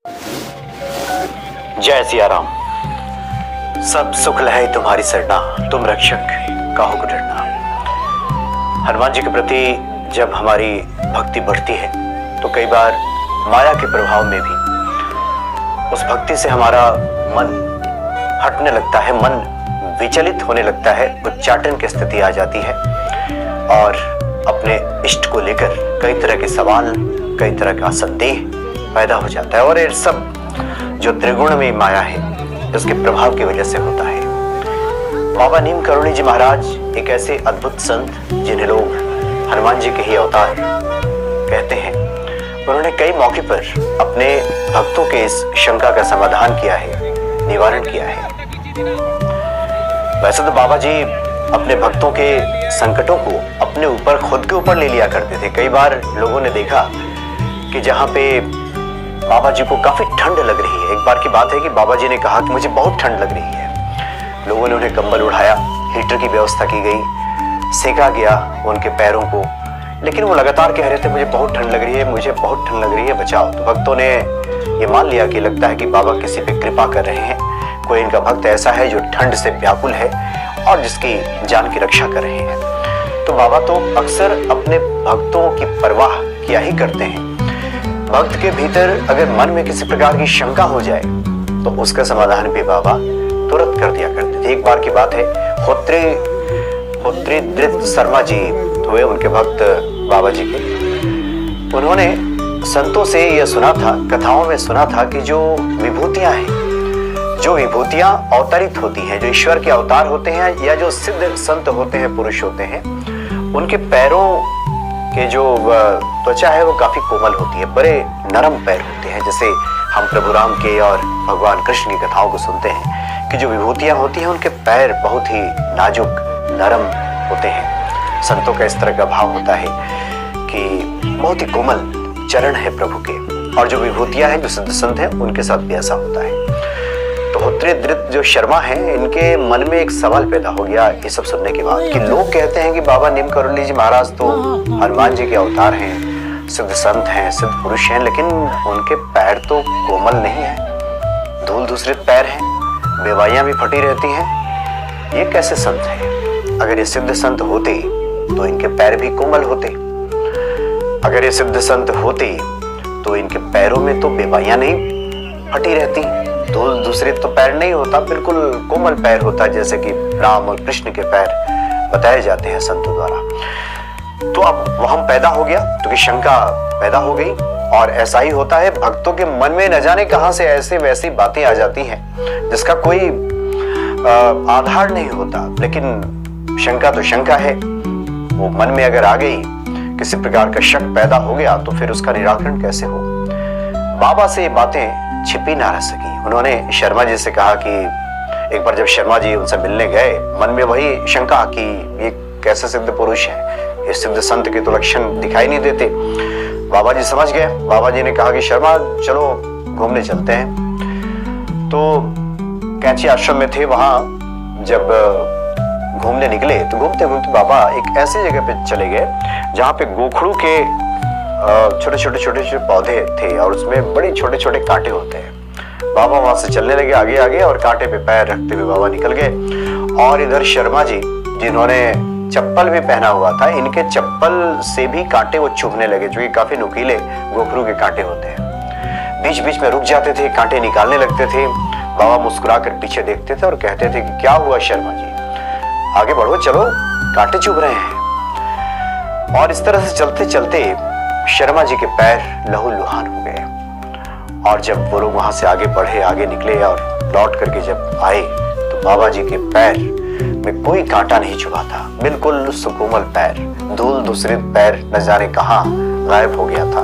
जय सिया राम। सब सुख लहे तुम्हारी सरना, तुम रक्षक काहू को डरना। हनुमान जी के प्रति जब हमारी भक्ति बढ़ती है तो कई बार माया के प्रभाव में भी उस भक्ति से हमारा मन हटने लगता है, मन विचलित होने लगता है, उच्चाटन की स्थिति आ जाती है और अपने इष्ट को लेकर कई तरह के सवाल, कई तरह का संदेह पैदा हो जाता है। और ये सब जो त्रिगुण में माया है उसके प्रभाव की वजह से होता है। बाबा नीम करुणी जी महाराज एक ऐसे अद्भुत संत जिन्हें लोग हनुमान जी के ही अवतार कहते हैं। उन्होंने कई मौके पर अपने भक्तों के इस शंका का समाधान किया है, निवारण किया है। वैसे तो बाबा जी अपने भक्तों के संकटों को अपने ऊपर, खुद के ऊपर ले लिया करते थे। कई बार लोगों ने देखा कि जहाँ पे बाबा जी को काफी ठंड लग रही है, एक बार की बात है कि बाबा जी ने कहा कि मुझे बहुत ठंड लग रही है। लोगों ने उन्हें कंबल उठाया, हीटर की व्यवस्था की गई, सेका गया उनके पैरों को, लेकिन वो लगातार कह रहे थे मुझे बहुत ठंड लग रही है, मुझे बहुत ठंड लग रही है, बचाओ। तो भक्तों ने ये मान लिया कि लगता है कि बाबा किसी पे कृपा कर रहे हैं, कोई इनका भक्त ऐसा है जो ठंड से व्याकुल है और जिसकी जान की रक्षा कर रहे हैं। तो बाबा तो अक्सर अपने भक्तों की परवाह किया ही करते हैं। भक्त के भीतर अगर मन में किसी प्रकार की शंका हो जाए तो उसका समाधान भी बाबा तुरंत कर दिया करते थे। एक बार की बात है, होत्री दृत शर्मा जी हुए उनके भक्त बाबा जी के। उन्होंने संतों से यह सुना था, कथाओं में सुना था कि जो विभूतियां हैं, जो विभूतियां अवतरित होती हैं, जो ईश्वर के अवतार होते हैं या जो सिद्ध संत होते हैं, पुरुष होते हैं, उनके पैरों के जो त्वचा है वो काफी कोमल होती है, बड़े नरम पैर होते हैं। जैसे हम प्रभु राम के और भगवान कृष्ण की कथाओं को सुनते हैं कि जो विभूतियां होती हैं उनके पैर बहुत ही नाजुक, नरम होते हैं। संतों का इस तरह का भाव होता है कि बहुत ही कोमल चरण है प्रभु के, और जो विभूतियां हैं, जो सिद्ध संत हैं, उनके साथ भी ऐसा होता है। तो होत्रीदृत जो शर्मा हैं, इनके मन में एक सवाल पैदा हो गया ये सब सुनने के बाद कि लोग कहते हैं कि बाबा नीम करुणी जी महाराज तो हनुमान जी के अवतार हैं, सिद्ध संत हैं, सिद्ध पुरुष हैं, लेकिन उनके पैर तो कोमल नहीं है, धूल दूसरे पैर हैं, बेवाइयां भी फटी रहती हैं। ये कैसे संत हैं? अगर ये सिद्ध संत होते तो इनके पैर भी कोमल होते। अगर ये सिद्ध संत होते तो इनके पैरों में तो बेवाइयां नहीं फटी रहती, धूल दूसरे तो पैर नहीं होता, बिल्कुल कोमल पैर होता, जैसे कि राम और कृष्ण के पैर बताए जाते हैं संतों द्वारा। तो अब वहम पैदा हो गया, क्योंकि शंका पैदा हो गई। और ऐसा ही होता है, भक्तों के मन में न जाने कहां से ऐसे वैसी बातें आ जाती हैं जिसका कोई आधार नहीं होता। लेकिन शंका तो शंका है, वो मन में अगर आ गई, किसी प्रकार का शक पैदा हो गया, तो फिर उसका निराकरण कैसे हो? बाबा से ये बातें छिपी ना रह सकी। उन्होंने शर्मा जी से कहा कि एक बार जब शर्मा जी उनसे मिलने गए, मन में वही शंका कि ये कैसे सिद्ध पुरुष है, ये सिद्ध संत के तो लक्षण दिखाई नहीं देते। बाबा जी समझ गए। बाबा जी ने कहा कि शर्मा चलो घूमने चलते हैं। तो कैंची आश्रम में थे, वहां जब घूमने निकले तो घूमते घूमते बाबा एक ऐसी जगह पे चले गए जहाँ पे गोखड़ू के छोटे छोटे पौधे थे और उसमें बड़े छोटे छोटे कांटे होते हैं। बाबा वहां से चलने लगे आगे आगे, और कांटे पे पैर रखते हुए बाबा निकल गए। और इधर शर्मा जी, जिन्होंने चप्पल भी पहना हुआ था, इनके चप्पल से भी कांटे वो चुभने लगे, जो कि काफी नुकीले गोखरू के कांटे होते हैं। बीच बीच में रुक जाते थे, कांटे निकालने लगते थे। बाबा मुस्कुरा कर पीछे देखते थे और कहते थे कि क्या हुआ शर्मा जी, आगे बढ़ो, चलो, कांटे चुभ रहे हैं। और इस तरह से चलते चलते शर्मा जी के पैर लहूलुहान हो गए। और जब वो लोग वहां से आगे बढ़े, आगे निकले और लौट करके जब आए तो बाबा जी के पैर में कोई कांटा नहीं चुभा था, बिल्कुल सुकोमल पैर, धूल दूसरे पैर न जाने कहां गायब हो गया था।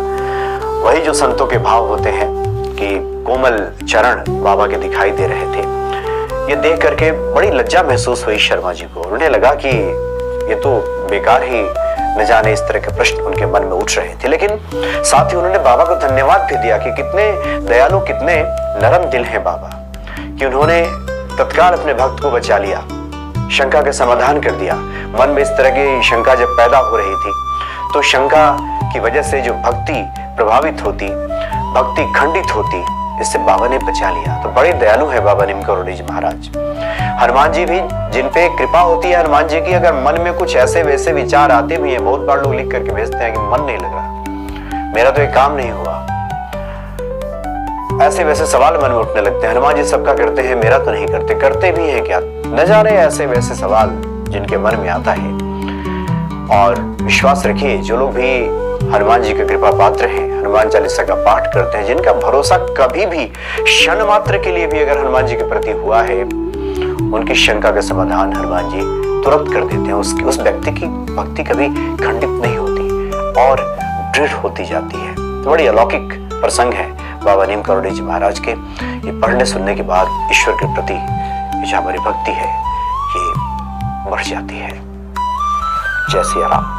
वही जो संतों के भाव होते हैं कि कोमल चरण बाबा के दिखाई दे रहे थे। ये देख करके बड़ी लज्जा महसूस हुई शर्मा जी को। उन्हें लगा कि ये तो बेकार ही न जाने इस तरह के प्रश्न उनके मन में उठ रहे थे। लेकिन साथ ही उन्होंने बाबा को धन्यवाद भी दिया कि कितने दयालु, कितने नरम दिल हैं बाबा, कि उन्होंने तत्काल अपने भक्त को बचा लिया, शंका का समाधान कर दिया। मन में इस तरह की शंका जब पैदा हो रही थी तो शंका की वजह से जो भक्ति प्रभावित होती, भक्ति खंडित होती, इससे बाबा ने बचा लिया। तो बड़े दयालु है बाबा नीम करोड़ी जी महाराज। हनुमान जी भी, जिन पे कृपा होती है हनुमान जी की, अगर मन में कुछ ऐसे वैसे विचार आते भी हैं, बहुत बार लोग लिख करके भेजते हैं कि मन नहीं लग रहा, मेरा तो एक काम नहीं हुआ, ऐसे वैसे सवाल मन में उठने लगते हैं। हनुमान जी सबका करते हैं, मेरा तो नहीं करते। करते भी हैं क्या न जाने ऐसे वैसे सवाल जिनके मन में आता है। और विश्वास रखिए, जो लोग भी हनुमान जी के कृपा पात्र हैं, हनुमान चालीसा का पाठ करते हैं, जिनका भरोसा कभी भी क्षण मात्र के लिए भी अगर हनुमान जी के प्रति हुआ है, उनकी शंका का समाधान हनुमान जी तुरंत कर देते हैं। उस व्यक्ति की भक्ति कभी खंडित नहीं होती और दृढ़ होती जाती है। तो बड़ी अलौकिक प्रसंग है बाबा नीम करोड़ी जी महाराज के। ये पढ़ने सुनने के बाद ईश्वर के प्रति जो हमारी भक्ति है ये बढ़ जाती है। जय सिया राम।